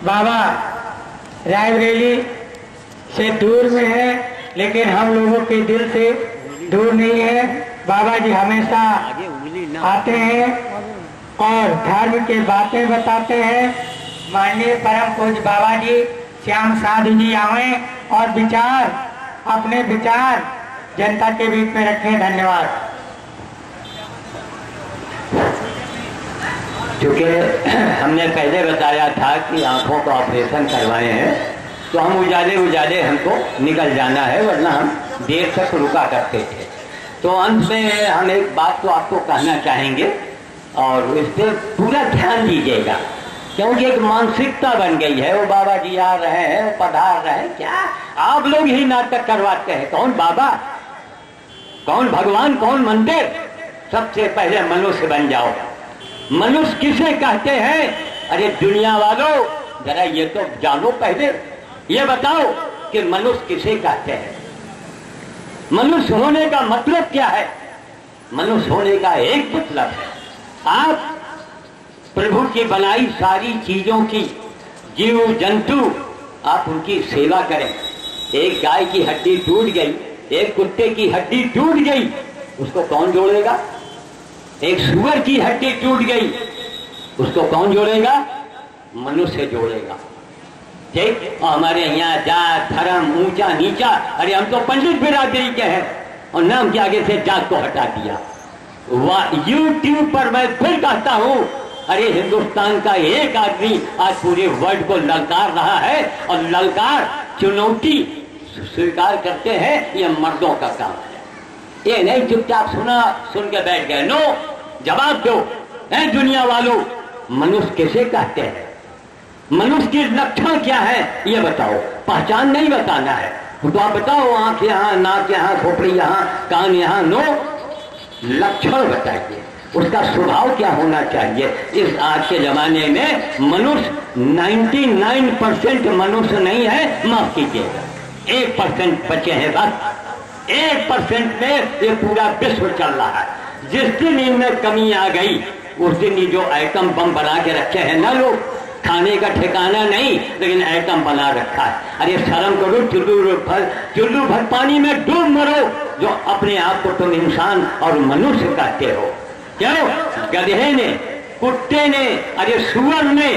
बाबा रायबरेली से दूर में है, लेकिन हम लोगों के दिल से दूर नहीं है। बाबा जी हमेशा आते हैं और धर्म की बातें बताते हैं। माननीय परम पूज्य बाबा जी श्याम साधु जी आए और अपने विचार जनता के बीच में रखें। धन्यवाद। क्योंकि हमने पहले बताया था कि आंखों का ऑपरेशन करवाए हैं, तो हम उजाले हमको निकल जाना है, वरना हम देर तक रुका करते थे। तो अंत में हम एक बात तो आपको कहना चाहेंगे और इस पर पूरा ध्यान दीजिएगा, क्योंकि एक मानसिकता बन गई है। वो बाबा जी आ रहे हैं, वो पधार रहे हैं, क्या आप लोग ही नाटक करवाते हैं। कौन बाबा, कौन भगवान, कौन मंदिर? सबसे पहले मनुष्य बन जाओ। मनुष्य किसे कहते हैं? अरे दुनिया वालों, जरा ये तो जानो, पहले ये बताओ कि मनुष्य किसे कहते हैं। मनुष्य होने का मतलब क्या है? मनुष्य होने का एक मतलब है, आप प्रभु की बनाई सारी चीजों की, जीव जंतु, आप उनकी सेवा करें। एक गाय की हड्डी टूट गई, एक कुत्ते की हड्डी टूट गई, उसको कौन जोड़ेगा? एक सुअर की हड्डी टूट गई, उसको कौन जोड़ेगा? मनुष्य जोड़ेगा। ठीक। और हमारे यहाँ जात धर्म ऊंचा नीचा, अरे हम तो पंडित बिरादरी के हैं और नाम के आगे से जात को हटा दिया। यूट्यूब पर मैं फिर कहता हूँ, अरे हिंदुस्तान का एक आदमी आज पूरे वर्ल्ड को ललकार रहा है, और ललकार चुनौती स्वीकार करते हैं, ये मर्दों का काम है। ये नहीं चुपचाप सुन के बैठ गए। नो, जवाब दो। है दुनिया वालों, मनुष्य किसे कहते हैं? मनुष्य के लक्षण क्या है ये बताओ। पहचान नहीं बताना है तो आप बताओ, आंख यहाँ, नाक यहाँ, खोपड़ी यहाँ, कान यहाँ। नो, लक्षण बताइए, उसका स्वभाव क्या होना चाहिए। इस आज के जमाने में मनुष्य 99% मनुष्य नहीं है, माफ कीजिएगा, 1% बचे हैं बस। 1% में ये पूरा विश्व चल रहा है। जिस दिन इनमें कमी आ गई, उस दिन ये जो एटम बम बना के रखे हैं ना लोग, खाने का ठिकाना नहीं, लेकिन एटम बना रखा है। अरे शर्म करो, चुल्लू भर पानी में डूब मरो, जो अपने आप को तुम इंसान और मनुष्य कहते हो। क्यों? गधे ने, कुत्ते ने, अरे सुअर ने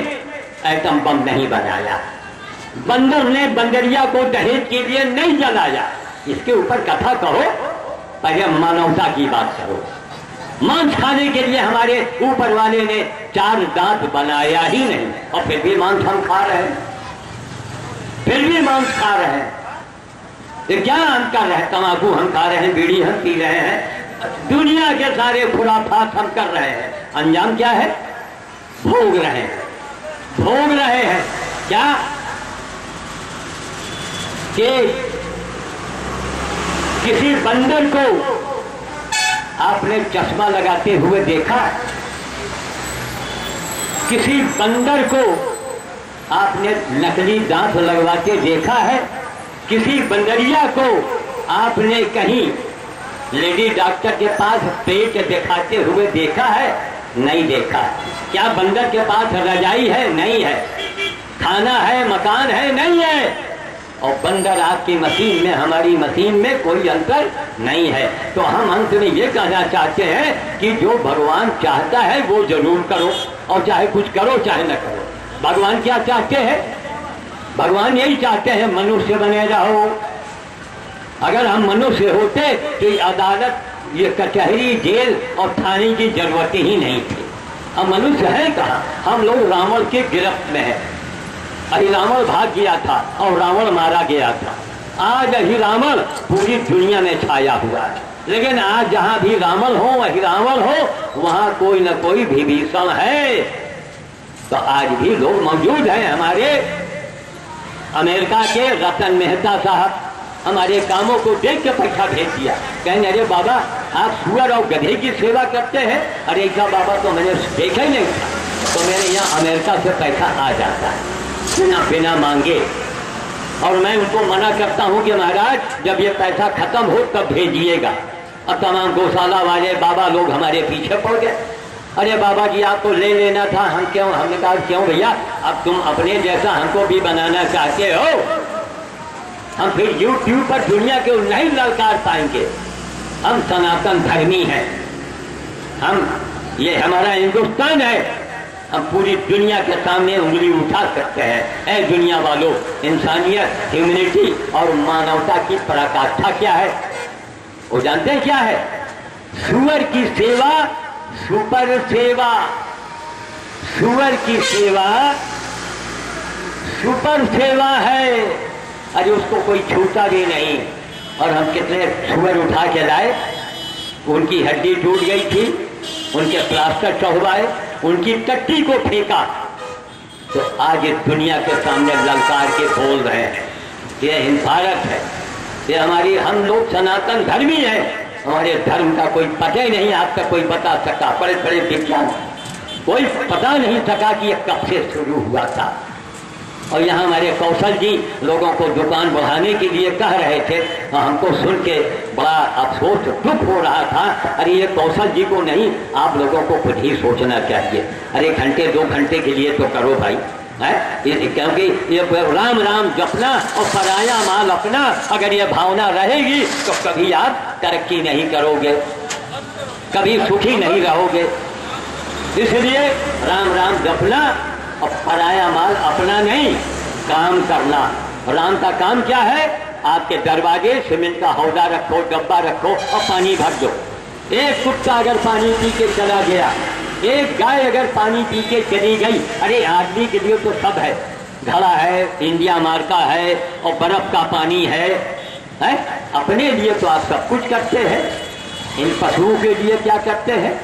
एटम बम नहीं बनाया, बंदर ने बंदरिया को दहेज के लिए नहीं जलाया। इसके ऊपर कथा कहो, पहले मानवता की बात करो। मांस खाने के लिए हमारे ऊपर वाले ने 4 दांत बनाया ही नहीं, और फिर भी मांस हम खा रहे हैं, फिर भी मांस खा रहे हैं। ये क्या हम कर रहे हैं? तंबाकू हम खा रहे हैं, बीड़ी हम पी रहे हैं, दुनिया के सारे खुराफात हम कर रहे हैं। अंजाम क्या है? भोग रहे हैं, भोग रहे हैं। क्या कि किसी बंदर को आपने चश्मा लगाते हुए देखा? किसी बंदर को आपने नकली दांत लगवाते देखा है? किसी बंदरिया को आपने कहीं लेडी डॉक्टर के पास पेट दिखाते हुए देखा है? नहीं देखा। क्या बंदर के पास रजाई है? नहीं है। खाना है, मकान है? नहीं है। और बंदर आपकी मशीन में, हमारी मशीन में कोई अंतर नहीं है। तो हम अंत में ये कहना चाहते हैं कि जो भगवान चाहता है वो जरूर करो, और चाहे कुछ करो चाहे न करो। भगवान क्या चाहते हैं? भगवान यही चाहते हैं मनुष्य बने रहो। अगर हम मनुष्य होते तो ये अदालत, ये कचहरी, जेल और थाने की जरूरत ही नहीं थी। हम मनुष्य हैं कहाँ? हम लोग रावण के गिरफ्त में हैं। रावण भाग गया था और रावण मारा गया था। आज रावण पूरी दुनिया में छाया हुआ है, लेकिन आज जहां भी रावण हो, वही रावण हो, वहां कोई न कोई विभीषण है। तो आज भी लोग मौजूद हैं। हमारे अमेरिका के रतन मेहता साहब हमारे कामों को देख के पैसा भेज दिया, कहेंगे अरे बाबा आप सुअर और गधे की सेवा करते हैं। अरे क्या बाबा, तो मैंने देखा ही नहीं था, तो मेरे यहाँ अमेरिका से पैसा आ जाता है बिना मांगे। और मैं उनको मना करता हूं कि महाराज जब ये पैसा खत्म हो तब भेजिएगा। अब तमाम गौशाला वाले बाबा लोग हमारे पीछे पड़ गए। अरे बाबा जी आपको ले लेना था, हम क्यों? हमने कहा क्यों भैया, अब तुम अपने जैसा हमको भी बनाना चाहते हो, हम फिर यूट्यूब पर दुनिया के नहीं ललकार पाएंगे। हम सनातन धर्मी हैं, हम ये हमारा हिंदुस्तान है, हम पूरी दुनिया के सामने उंगली उठा सकते हैं। ऐ दुनिया वालों, इंसानियत, ह्यूमैनिटी और मानवता की पराकाष्ठा क्या है? वो जानते हैं क्या है? सुअर की सेवा सुपर सेवा, सुअर की सेवा सुपर सेवा है। अरे उसको कोई छूता भी नहीं। और हम कितने सुअर उठा के लाए, उनकी हड्डी टूट गई थी, उनके प्लास्टर चढ़वाए, उनकी टट्टी को फेंका, तो आज इस दुनिया के सामने ललकार के बोल रहे हैं। ये हिंद भारत है, ये हमारी, हम लोग सनातन धर्मी हैं, हमारे धर्म का कोई पता ही नहीं आज तक कोई बता सका। बड़े बड़े विज्ञान कोई पता नहीं सका कि ये कब से शुरू हुआ था। और यहाँ हमारे कौशल जी लोगों को दुकान बढ़ाने के लिए कह रहे थे, हमको सुन के बड़ा अफसोस दुख हो रहा था। अरे ये कौशल जी को नहीं, आप लोगों को खुद ही सोचना चाहिए। अरे घंटे 2 घंटे के लिए तो करो भाई, है? क्योंकि ये राम राम जपना और पराया माल अपना, अगर ये भावना रहेगी तो कभी आप तरक्की नहीं करोगे, कभी सुखी नहीं रहोगे। इसलिए राम राम जपना और पराया माल अपना नहीं, काम करना। राम का काम क्या है? आपके दरवाजे सीमेंट का हौदा रखो, डब्बा रखो और पानी भर दो। एक कुत्ता अगर पानी पी के चला गया, एक गाय अगर पानी पी के चली गई, अरे आदमी के लिए तो सब है, घड़ा है, इंडिया मार्का है और बर्फ का पानी है? अपने लिए तो आप सब कुछ करते हैं, इन पशुओं के लिए क्या करते हैं?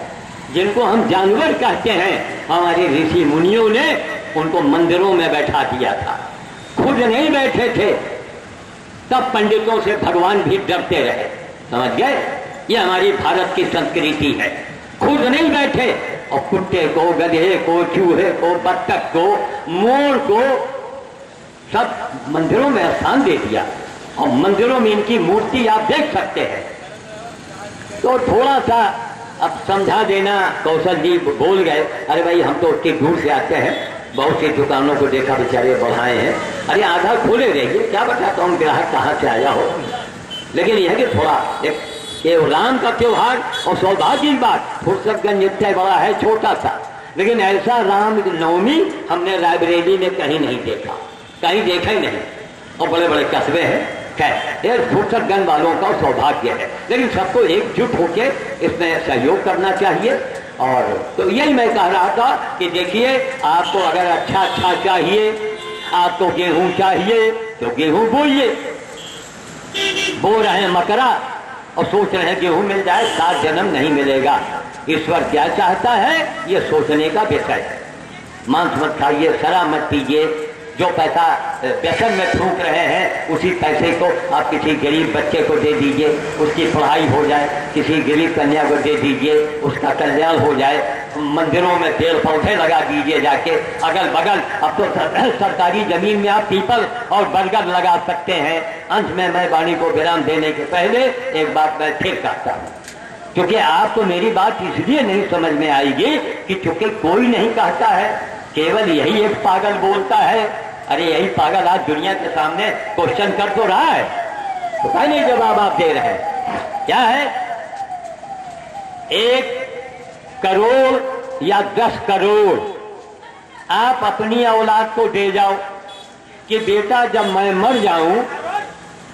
जिनको हम जानवर कहते हैं, हमारे ऋषि मुनियों ने उनको मंदिरों में बैठा दिया था, खुद नहीं बैठे थे, तब पंडितों से भगवान भी डरते रहे। समझ गए? ये हमारी भारत की संस्कृति है, खुद नहीं बैठे और कुत्ते को, गधे को, चूहे को, बत्तख को, मोर को सब मंदिरों में स्थान दे दिया। और मंदिरों में इनकी मूर्ति आप देख सकते हैं। तो थोड़ा सा अब समझा देना। कौशल जी बोल गए, अरे भाई हम तो उतनी दूर से आते हैं, बहुत सी दुकानों को देखा बेचारे बढ़ाए हैं, अरे आधा खोले रहिए, क्या बताता हूँ ग्राहक कहाँ से आया हो। लेकिन यह कि थोड़ा ये राम का त्योहार और सौभाग्य की बात, फुर्सतगंज नित्य बड़ा है छोटा सा, लेकिन ऐसा राम नवमी हमने रायबरेली में कहीं नहीं देखा, कहीं देखा ही नहीं। और बड़े बड़े कस्बे हैं, खैर ये फुर्सतगंज वालों का सौभाग्य है, लेकिन सबको एकजुट होकर इसमें सहयोग करना चाहिए। और तो यही मैं कह रहा था कि देखिए, आपको अगर अच्छा चाहिए, आपको गेहूं चाहिए तो गेहूं बोइए। बो रहे हैं मकरा और सोच रहे हैं गेहूं मिल जाए, 7 जन्म नहीं मिलेगा। ईश्वर क्या चाहता है ये सोचने का विषय है। मांस मत खाइए, शराब मत पीजिए, जो पैसा व्यसन में फूंक रहे हैं उसी पैसे को आप किसी गरीब बच्चे को दे दीजिए, उसकी पढ़ाई हो जाए, किसी गरीब कन्या को दे दीजिए, उसका कल्याण हो जाए। मंदिरों में पेड़ पौधे लगा दीजिए जाके अगल बगल। अब तो सरकारी जमीन में आप पीपल और बरगद लगा सकते हैं। अंत में मैं वाणी को विराम देने के पहले एक बात मैं फिर कहता हूँ, क्योंकि आपको मेरी बात इसलिए नहीं समझ में आएगी कि चूंकि कोई नहीं कहता है, केवल यही एक पागल बोलता है। अरे यही पागल आज दुनिया के सामने क्वेश्चन कर तो रहा है, पता नहीं जवाब आप दे रहे हैं क्या है। 1 करोड़ या 10 करोड़ आप अपनी औलाद को दे जाओ कि बेटा जब मैं मर जाऊं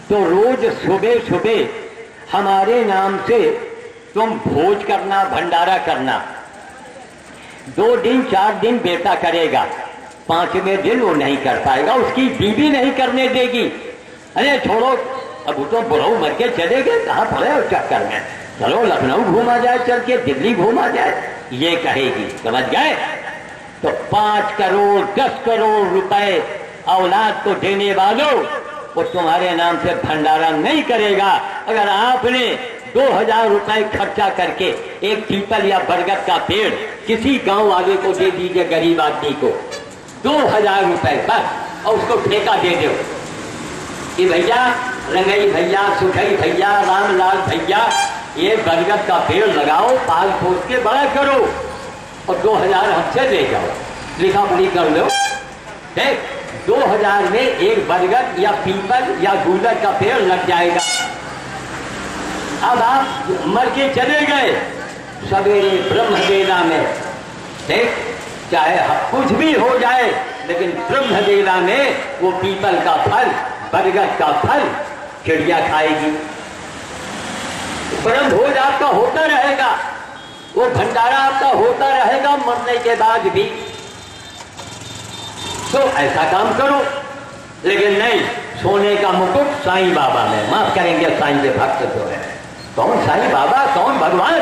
तो रोज सुबह सुबह हमारे नाम से तुम भोज करना, भंडारा करना। 2 दिन 4 दिन बेटा करेगा, 5वें दिन वो नहीं कर पाएगा, उसकी बीवी नहीं करने देगी। अरे छोड़ो, अब तो बुढ़ऊ मर के चले गए, कहाँ पड़े उस चक्कर में, चलो लखनऊ घूमा जाए, चल के दिल्ली घूमा जाए, ये कहेगी। समझ गए? तो 5 करोड़ 10 करोड़ रुपए औलाद को देने वालों, वो तुम्हारे नाम से भंडारा नहीं करेगा। अगर आपने 2000 रुपए खर्चा करके एक पीपल या बरगद का पेड़ किसी गांव वाले को दे दीजिए, गरीब आदमी को 2000 रुपए बस, और उसको ठेका दे दो कि भैया रंगई भैया, सुखई भैया, रामलाल भैया, ये बरगद का पेड़ लगाओ, पाल पोस के बड़ा करो। और 2000 हमसे ले जाओ, लिखा पढ़ी कर लो। देख 2000 में एक बरगद या पीपल या गूलर का पेड़ लग जाएगा। अब आप मर के चले गए सवेरे ब्रह्मवेला में, देख चाहे कुछ भी हो जाए लेकिन ब्रह्मवेला में वो पीपल का फल, बरगद का फल चिड़िया खाएगी। ब्रह्म भोज आपका होता रहेगा, वो भंडारा आपका होता रहेगा मरने के बाद भी। तो ऐसा काम करो, लेकिन नहीं, सोने का मुकुट साईं बाबा में, माफ करेंगे साईं के भक्त जो है। कौन साईं बाबा, कौन भगवान?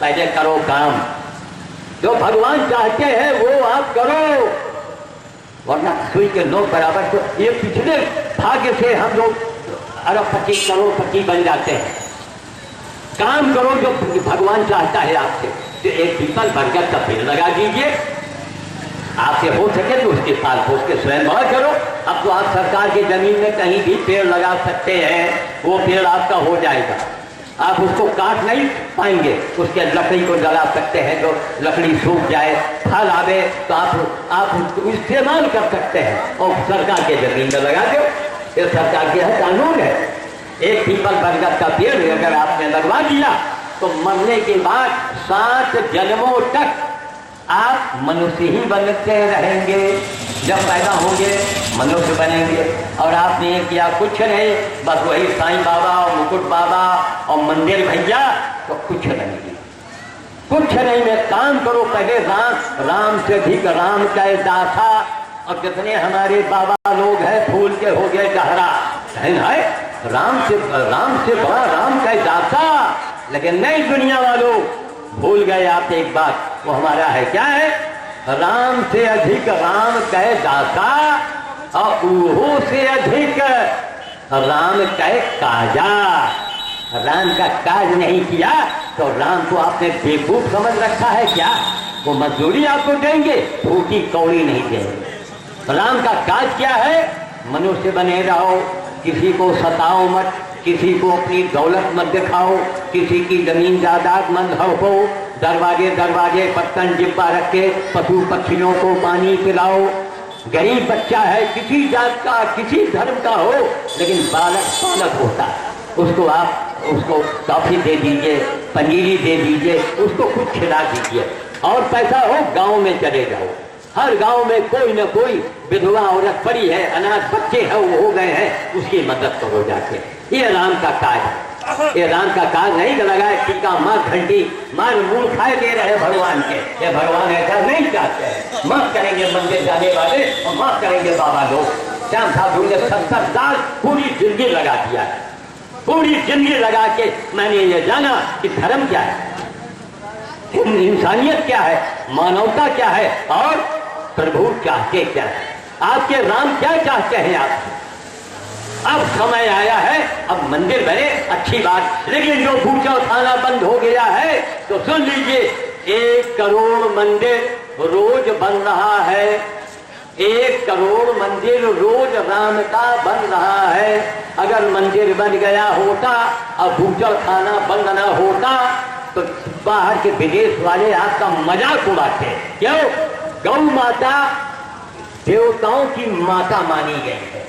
पहले करो काम, जो भगवान चाहते हैं वो आप करो, वरना सुई के नोक बराबर। तो ये पिछले भाग्य से हम लोग अरबपति करोड़पति बन जाते हैं। काम करो जो भगवान चाहता है आपसे। तो एक पीपल बरगद का पेड़ लगा दीजिए, आपसे हो सके तो उसके पाल पोस के स्वयं बड़ा करो। अब तो आप सरकार की जमीन में कहीं भी पेड़ लगा सकते हैं, वो पेड़ आपका हो जाएगा। आप उसको काट नहीं पाएंगे, उसके लकड़ी को जला सकते हैं, जो लकड़ी सूख जाए फल आवे तो आप उसको इस्तेमाल कर सकते हैं और सरकार के जमीन में लगा दो। ये सरकार के कानून है। एक पीपल बरगद का पेड़ अगर आपने लगवा दिया तो मरने के बाद 7 जन्मों तक आप मनुष्य ही बनते रहेंगे। जब पैदा होंगे मनुष्य बनेंगे। और आपने ये किया कुछ नहीं, बस वही साईं बाबा और मुकुट बाबा और मंदिर भैया, तो कुछ नहीं, कुछ नहीं में काम करो। पहले राम से अधिक राम का दासा। और कितने हमारे बाबा लोग हैं फूल के हो गए गहरा, है राम से बड़ा राम का दासा। लेकिन नहीं, दुनिया वालों भूल गए आप एक बात, वो हमारा है क्या है? राम से अधिक राम कहे दासा और ऊहो से अधिक राम कहे काजा। राम का काज नहीं किया तो राम को आपने बेवकूफ समझ रखा है क्या? वो मजदूरी आपको देंगे, फूटी कौड़ी नहीं देंगे। राम का काज क्या है? मनुष्य बने रहो, किसी को सताओ मत, किसी को अपनी दौलत मत दिखाओ, किसी की जमीन जायदाद मत हड़पो, दरवाजे दरवाजे पत्तन जिब्बा रख के पशु पक्षियों को पानी पिलाओ। गरीब बच्चा है, किसी जात का किसी धर्म का हो, लेकिन बालक होता है, उसको टॉफी दे दीजिए, पनीरी दे दीजिए, उसको कुछ खिला दीजिए। और पैसा हो गांव में चले जाओ, हर गांव में कोई न कोई विधवा औरत पड़ी है, अनाथ बच्चे हैं वो हो गए हैं, उसकी मदद करो जाके। ये राम का काज है। ये राम का काज नहीं लगाए टीका मार घंटी मार मूल खाए दे रहे भगवान के। ये भगवान ऐसा नहीं चाहते हैं। माफ करेंगे मंदिर जाने वाले और माफ करेंगे बाबा लोग। श्याम साधु ने 70 साल पूरी जिंदगी लगा दिया है, पूरी जिंदगी लगा के मैंने ये जाना कि धर्म क्या है, इंसानियत क्या है, मानवता क्या है और प्रभु चाहते क्या है। आपके राम क्या चाहते हैं आपसे? अब समय आया है, अब मंदिर बने, अच्छी बात, लेकिन जो पूजा थाना बंद हो गया है तो सुन लीजिए, 1 करोड़ मंदिर रोज बन रहा है। 1 करोड़ मंदिर रोज राम का बन रहा है। अगर मंदिर बन गया होता और पूजा खाना बंद न होता तो बाहर के विदेश वाले आपका मजाक उड़ाते। क्यों? गौ माता देवताओं की माता मानी गई है,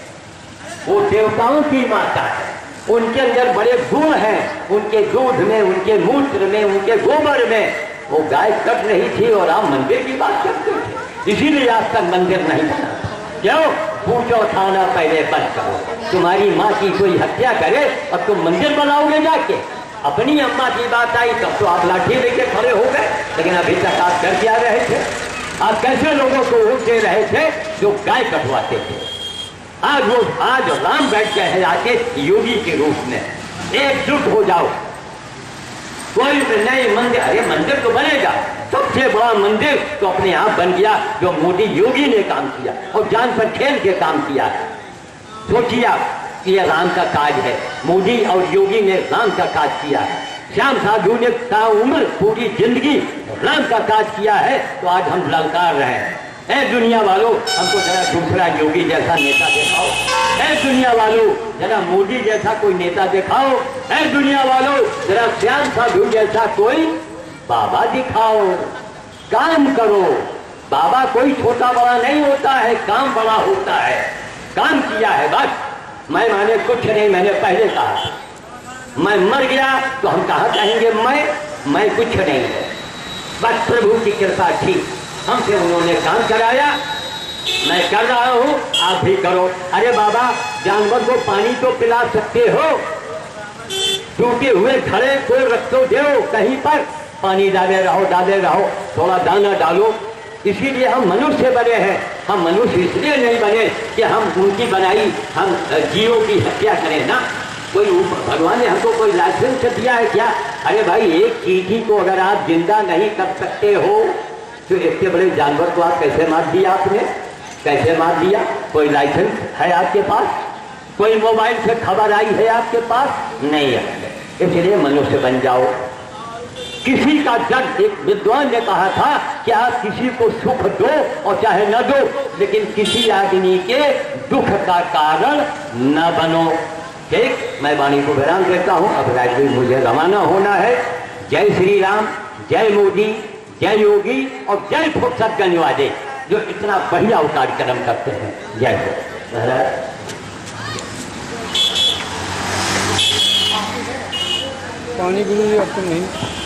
वो देवताओं की माता है, उनके अंदर बड़े गुण हैं, उनके दूध में, उनके मूत्र में, उनके गोबर में। वो गाय कट रही थी और आप मंदिर की बात करते थे, इसीलिए आज तक मंदिर नहीं बना। क्यों? पूछो थाना पहले बंद करो। तुम्हारी माँ की कोई हत्या करे और तुम मंदिर बनाओगे जाके? अपनी अम्मा की बात आई तब तो आप लाठी लेके खड़े हो गए, लेकिन अभी तक आप कर क्या रहे थे? आप कैसे लोगों को वोट दे रहे थे जो गाय कटवाते थे? आज राम बैठ गए हैं आके योगी के रूप में। एकजुट हो जाओ, कोई नई मंदिर, अरे मंदिर तो बनेगा, सबसे बड़ा मंदिर तो अपने आप बन गया जो मोदी योगी ने काम किया और जान पर खेल के काम किया है। सोचिए आप, यह राम का काज है, मोदी और योगी ने राम का काज किया है। श्याम साधु ने ताउम्र पूरी जिंदगी राम का काज किया है, तो आज हम ललकार रहे हैं। ऐ दुनिया वालों, हमको जरा दूसरा योगी जैसा नेता दिखाओ। ऐ दुनिया वालों, जरा मोदी जैसा कोई नेता दिखाओ। ऐ दुनिया वालों, जरा श्याम साधु जैसा कोई बाबा दिखाओ। काम करो। बाबा कोई छोटा बड़ा नहीं होता है, काम बड़ा होता है। काम किया है बस, मैं माने कुछ नहीं। मैंने पहले कहा मैं मर गया तो हम कहा कहेंगे मैं कुछ नहीं है, बस प्रभु की कृपा थी, हमसे उन्होंने काम कराया, मैं कर रहा हूँ, आप भी करो। अरे बाबा जानवर को पानी तो पिला सकते हो, टूटे हुए घड़े को रख तो दो कहीं पर, पानी डाले रहो, थोड़ा दाना डालो। इसीलिए हम मनुष्य बने हैं। हम मनुष्य इसलिए नहीं बने कि हम उनकी बनाई हम जीवों की हत्या करें ना। कोई भगवान ने हमको कोई लाइसेंस दिया है क्या? अरे भाई एक चींटी को अगर आप जिंदा नहीं कर सकते हो तो इतने बड़े जानवर को आप कैसे मार दिया? आपने कैसे मार दिया? कोई लाइसेंस है आपके पास? कोई मोबाइल से खबर आई है आपके पास? नहीं है। इसलिए मनुष्य बन जाओ। किसी का डर, एक विद्वान ने कहा था कि आप किसी को सुख दो और चाहे न दो, लेकिन किसी आदमी के दुख का कारण न बनो। ठीक, मैं वाणी को विराम देता हूँ। अब राजवीर मुझे रवाना होना है। जय श्री राम, जय मोदी, जय योगी और जय फुर्सत गंजवादे जो इतना बढ़िया कार्यक्रम करते हैं। जय हो। पानी गुरु जी अब तो नहीं